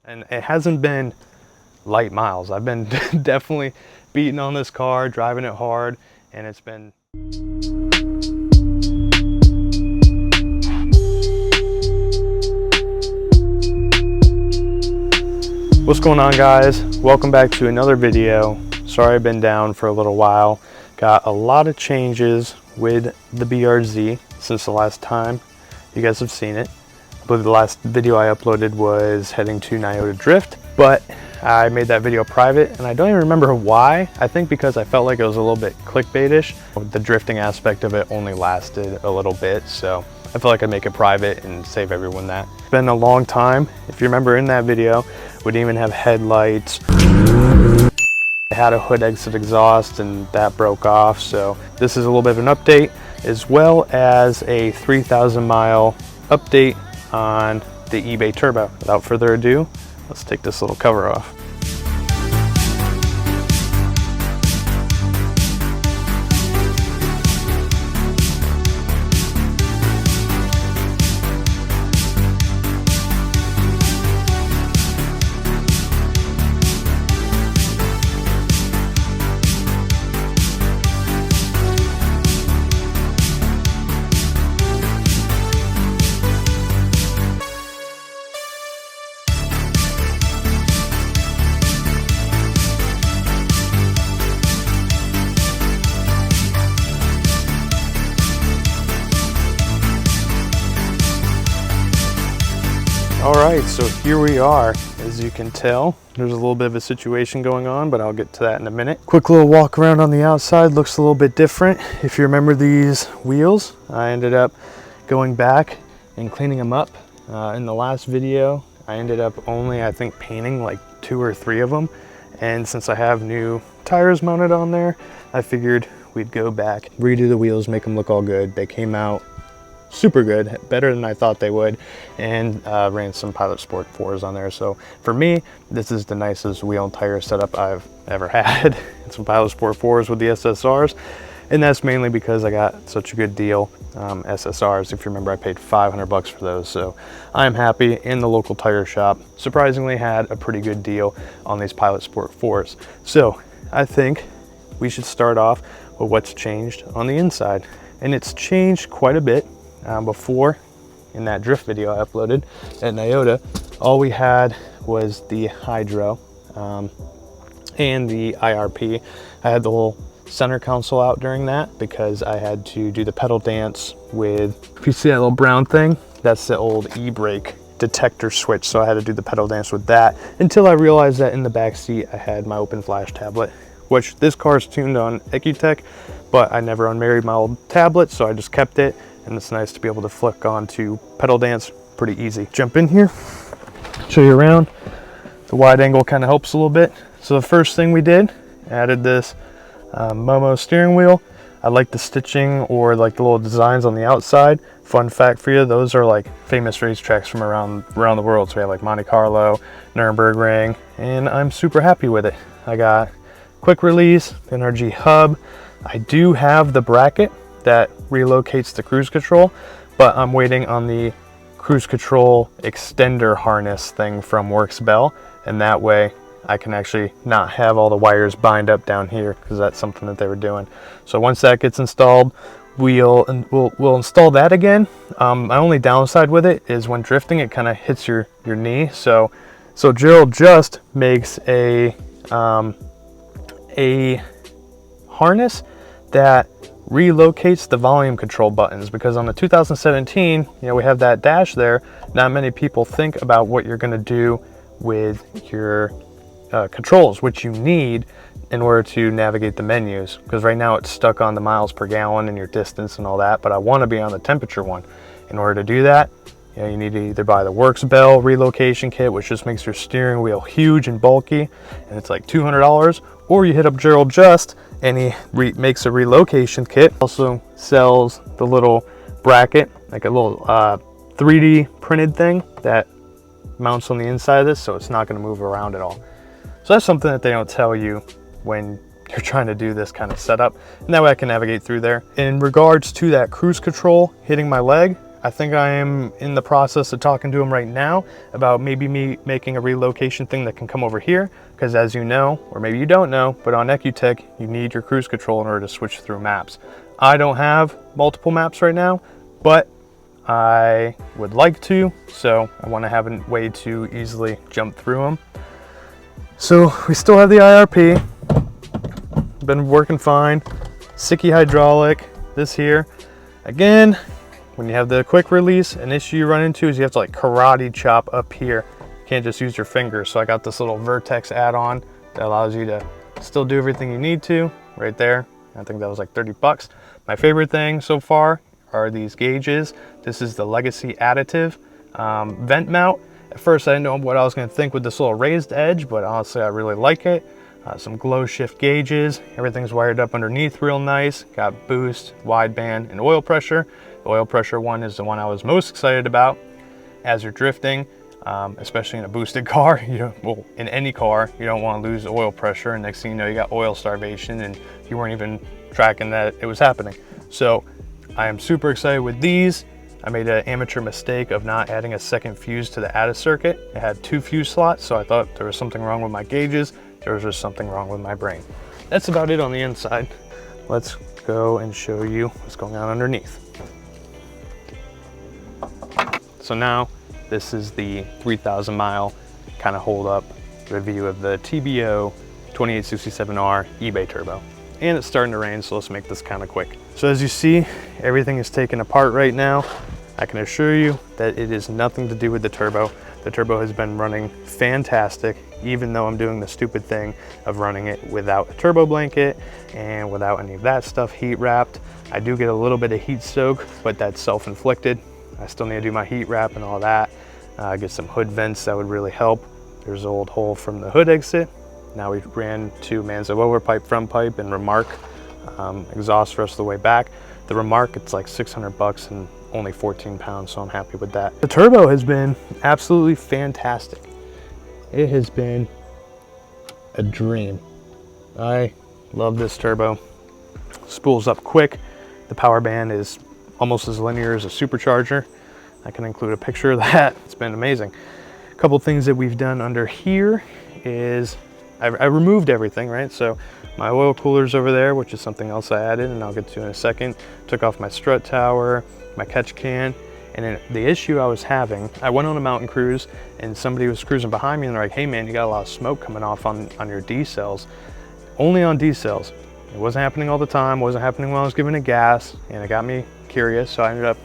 And it hasn't been light miles. I've been definitely beating on this car, driving it hard, and it's been... What's going on, guys? Welcome back to another video. Sorry I've been down for a little while. Got a lot of changes with the BRZ since the last time you guys have seen it. I believe the last video I uploaded was heading to Nyota Drift, but I made that video private and I don't even remember why. I think because I felt like it was a little bit clickbaitish. The drifting aspect of it only lasted a little bit, so I feel like I'd make it private and save everyone that. It's been a long time. If you remember in that video, we didn't even have headlights. I had a hood exit exhaust and that broke off, so this is a little bit of an update, as well as a 3,000 mile update on the eBay Turbo. Without further ado, let's take this little cover off. All right, so here we are. As you can tell, there's a little bit of a situation going on, but I'll get to that in a minute. Quick little walk around on the outside. Looks a little bit different. If you remember these wheels, I ended up going back and cleaning them up. In the last video, I ended up only, I think, painting like 2 or 3 of them. And since I have new tires mounted on there, I figured we'd go back, redo the wheels, make them look all good. They came out super good, better than I thought they would, and ran some Pilot Sport 4s on there. So for me, this is the nicest wheel and tire setup I've ever had. Some Pilot Sport 4s with the SSRs, and that's mainly because I got such a good deal. SSRs, if you remember, I paid 500 bucks for those, so I'm happy. In the local tire shop surprisingly had a pretty good deal on these Pilot Sport 4s. So I think we should start off with what's changed on the inside, and it's changed quite a bit. Before, in that drift video I uploaded at Nyota, all we had was the hydro and the IRP. I had the whole center console out during that because I had to do the pedal dance with, if you see that little brown thing, that's the old e-brake detector switch, so I had to do the pedal dance with that until I realized that in the back seat I had my open flash tablet, which this car is tuned on EcuTech, but I never unmarried my old tablet, so I just kept it. And it's nice to be able to flick on to pedal dance pretty easy. Jump in here, show you around. The wide angle kind of helps a little bit. So the first thing we did, added this Momo steering wheel. I like the stitching or like the little designs on the outside. Fun fact for you, those are like famous racetracks from around the world. So we have like Monte Carlo, Nürburgring, and I'm super happy with it. I got quick release, NRG hub. I do have the bracket that relocates the cruise control, but I'm waiting on the cruise control extender harness thing from Works Bell, and that way I can actually not have all the wires bind up down here, because that's something that they were doing. So once that gets installed, we'll install that again. My only downside with it is when drifting, it kind of hits your knee. So Gerald just makes a harness that relocates the volume control buttons, because on the 2017, we have that dash there. Not many people think about what you're going to do with your controls, which you need in order to navigate the menus, because right now it's stuck on the miles per gallon and your distance and all that, but I want to be on the temperature one. In order to do that, you need to either buy the Works Bell relocation kit, which just makes your steering wheel huge and bulky, and it's like $200, or you hit up Gerald Just and he makes a relocation kit. Also sells the little bracket, like a little 3D printed thing that mounts on the inside of this, so it's not going to move around at all. So that's something that they don't tell you when you're trying to do this kind of setup, and that way I can navigate through there. In regards to that cruise control hitting my leg, I think I am in the process of talking to him right now about maybe me making a relocation thing that can come over here, because as you know, or maybe you don't know, but on EcuTech, you need your cruise control in order to switch through maps. I don't have multiple maps right now, but I would like to, so I want to have a way to easily jump through them. So we still have the IRP, been working fine. Sicky hydraulic, this here. Again, when you have the quick release, an issue you run into is you have to like karate chop up here. You can't just use your fingers. So I got this little Vertex add-on that allows you to still do everything you need to right there. I think that was like 30 bucks. My favorite thing so far are these gauges. This is the Legacy Additive vent mount. At first I didn't know what I was gonna think with this little raised edge, but honestly I really like it. Some glow shift gauges. Everything's wired up underneath real nice. Got boost, wideband, and oil pressure. The oil pressure one is the one I was most excited about. As you're drifting, especially in a boosted car, well, in any car, you don't want to lose the oil pressure, and next thing you know, you got oil starvation and you weren't even tracking that it was happening. So I am super excited with these. I made an amateur mistake of not adding a second fuse to the ATA circuit. It had 2 fuse slots, so I thought there was something wrong with my gauges. There was just something wrong with my brain. That's about it on the inside. Let's go and show you what's going on underneath. So now this is the 3,000 mile kind of hold up review of the TBO 2867R eBay turbo. And it's starting to rain, so let's make this kind of quick. So as you see, everything is taken apart right now. I can assure you that it is nothing to do with the turbo. The turbo has been running fantastic, even though I'm doing the stupid thing of running it without a turbo blanket and without any of that stuff heat wrapped. I do get a little bit of heat soak, but that's self-inflicted. I still need to do my heat wrap and all that. Get some hood vents, that would really help. There's an old hole from the hood exit. Now we ran 2 Manzo overpipe front pipe and Remark exhaust rest of the way back. The Remark, it's like 600 bucks and only 14 pounds, so I'm happy with that. The turbo has been absolutely fantastic. It has been a dream. I love this turbo. Spools up quick. The power band is almost as linear as a supercharger. I can include a picture of that. It's been amazing. A couple things that we've done under here is I removed everything, right? So my oil cooler's over there, which is something else I added, and I'll get to in a second. Took off my strut tower, my catch can, and then the issue I was having, I went on a mountain cruise and somebody was cruising behind me and they're like, hey man, you got a lot of smoke coming off on your D cells. Only on D cells. It wasn't happening all the time, wasn't happening when I was giving it gas, and it got me curious, so I ended up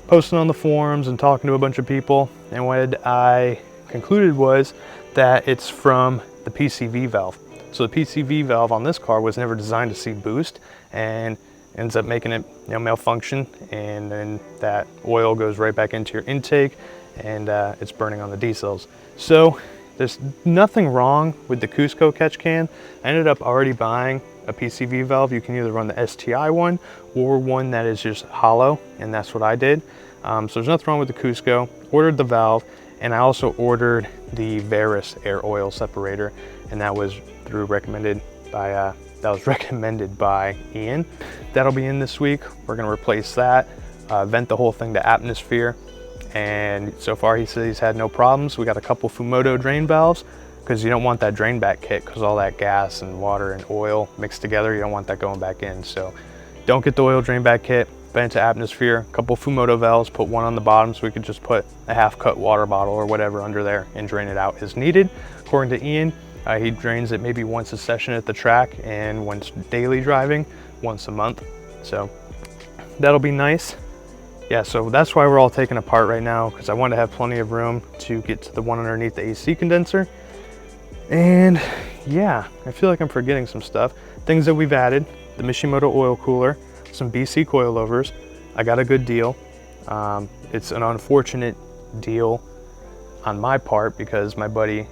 posting on the forums and talking to a bunch of people, and what I concluded was that it's from the PCV valve. So the PCV valve on this car was never designed to see boost, and ends up making it malfunction, and then that oil goes right back into your intake, and it's burning on the D cells. So there's nothing wrong with the Cusco catch can. I ended up already buying a PCV valve. You can either run the STI one or one that is just hollow, and that's what I did. So there's nothing wrong with the Cusco. Ordered the valve, and I also ordered the Varus air oil separator, and that was recommended by Ian. That'll be in this week. We're gonna replace that, vent the whole thing to atmosphere, and so far he says he's had no problems. We got a couple Fumoto drain valves, because you don't want that drain back kit, because all that gas and water and oil mixed together, you don't want that going back in. So don't get the oil drain back kit, vent to atmosphere, a couple Fumoto valves, put one on the bottom so we could just put a half-cut water bottle or whatever under there and drain it out as needed. According to Ian, he drains it maybe once a session at the track, and once daily driving, once a month. So that'll be nice. Yeah, so that's why we're all taking apart right now, because I want to have plenty of room to get to the one underneath the AC condenser. And yeah, I feel like I'm forgetting some stuff. Things that we've added: the Mishimoto oil cooler, some BC coilovers. I got a good deal. It's an unfortunate deal on my part because my buddy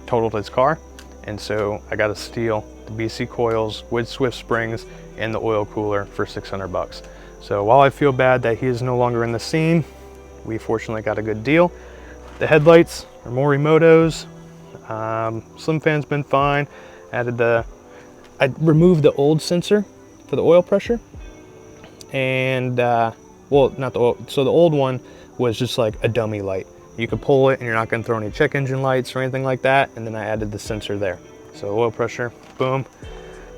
totaled his car, and so I got to steal the BC coils with Swift springs and the oil cooler for 600 bucks. So while I feel bad that he is no longer in the scene, we fortunately got a good deal. The headlights are Morimoto's. Slim fan's been fine. I removed the old sensor for the oil pressure, and well, not the old, so the old one was just like a dummy light. You could pull it and you're not gonna throw any check engine lights or anything like that. And then I added the sensor there. So oil pressure, boom.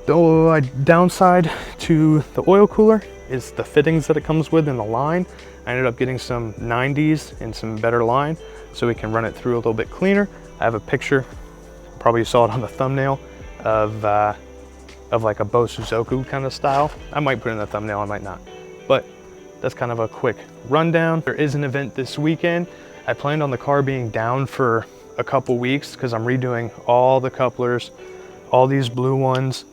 The downside to the oil cooler is the fittings that it comes with in the line. I ended up getting some 90s and some better line so we can run it through a little bit cleaner. I have a picture, probably saw it on the thumbnail, of like a Bosuzoku kind of style. I might put it in the thumbnail, I might not. But that's kind of a quick rundown. There is an event this weekend. I planned on the car being down for a couple weeks because I'm redoing all the couplers, all these blue ones.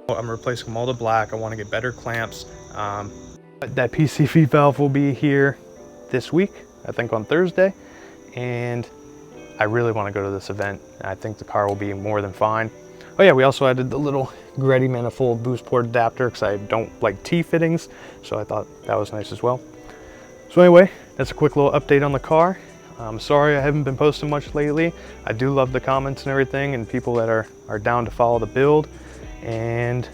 I'm replacing them all to black. I want to get better clamps. That PCV valve will be here this week, I think on Thursday. And I really want to go to this event. I think the car will be more than fine. Oh yeah, we also added the little Greddy manifold boost port adapter because I don't like T-fittings, so I thought that was nice as well. So anyway, that's a quick little update on the car. I'm sorry I haven't been posting much lately. I do love the comments and everything and people that are down to follow the build. And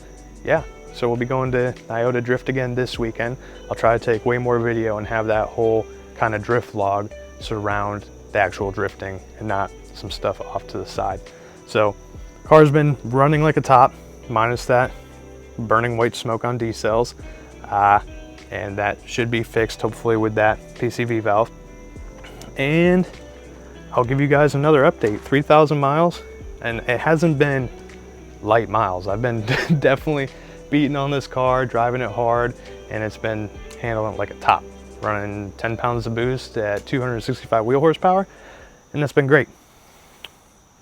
yeah, so we'll be going to Iota Drift again this weekend. I'll try to take way more video and have that whole kind of drift vlog surround the actual drifting and not some stuff off to the side. So car's been running like a top, minus that burning white smoke on D cells. And that should be fixed hopefully with that PCV valve. And I'll give you guys another update, 3,000 miles, and it hasn't been light miles. I've been definitely beating on this car, driving it hard, and it's been handling it like a top, running 10 pounds of boost at 265 wheel horsepower, and that's been great.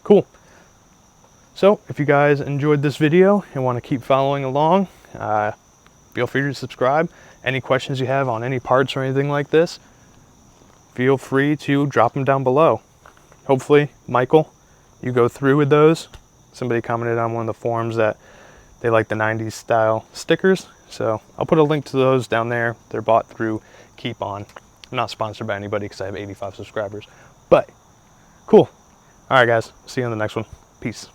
Cool. So if you guys enjoyed this video and want to keep following along, feel free to subscribe. Any questions you have on any parts or anything like this, feel free to drop them down below. Hopefully, Michael, you go through with those. Somebody commented on one of the forums that they like the 90s style stickers. So I'll put a link to those down there. They're bought through Keep On. I'm not sponsored by anybody because I have 85 subscribers, but cool. All right, guys, see you on the next one. Peace.